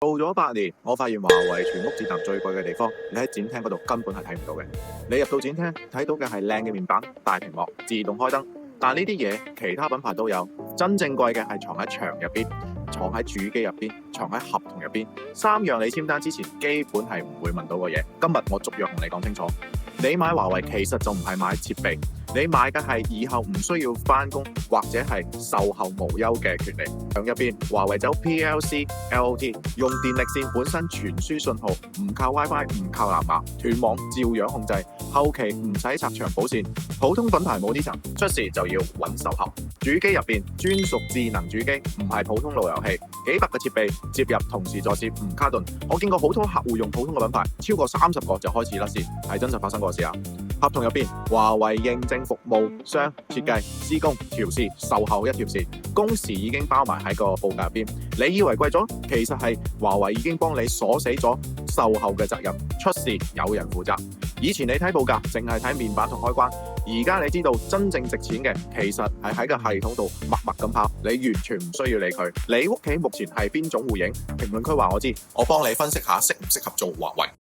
做咗8年，我發現華為全屋智能最貴嘅地方，你喺展廳嗰度根本係睇唔到嘅。你入到展廳睇到嘅係靚嘅面板、大屏幕、自動開燈，但呢啲嘢其他品牌都有。真正貴嘅係藏喺牆入邊、藏喺主機入邊、藏喺合同入邊，3樣你簽單之前基本係唔會問到嘅嘢。今日我逐樣同你講清楚。你買華為其實就唔係買設備，你買嘅係以後唔需要返工或者係售後無憂嘅權利。牆入邊，華為走 PLC、LOT， 用電力線本身傳輸信號，唔靠 WiFi， 唔靠藍牙，斷網照樣控制。後期唔使拆牆補線，普通品牌冇呢層，出事就要揾售後。主機入邊專屬智能主機，唔係普通路由器，幾百個設備接入同時在線唔卡頓。我見過好多客戶用普通嘅品牌，超過30個就開始甩線，係真實發生過事啊！合同入邊，華為認證服務商設計、施工、調試、售後一條線，工時已經包埋喺個報價入邊。你以為貴咗，其實係華為已經幫你鎖死咗售後嘅責任，出事有人負責。以前你睇報價淨係睇面板同開關，而家你知道真正值錢嘅其實係喺個系統度默默咁跑，你完全唔需要理佢。你屋企目前係邊種戶型？評論區話我知，我幫你分析下適唔適合做華為。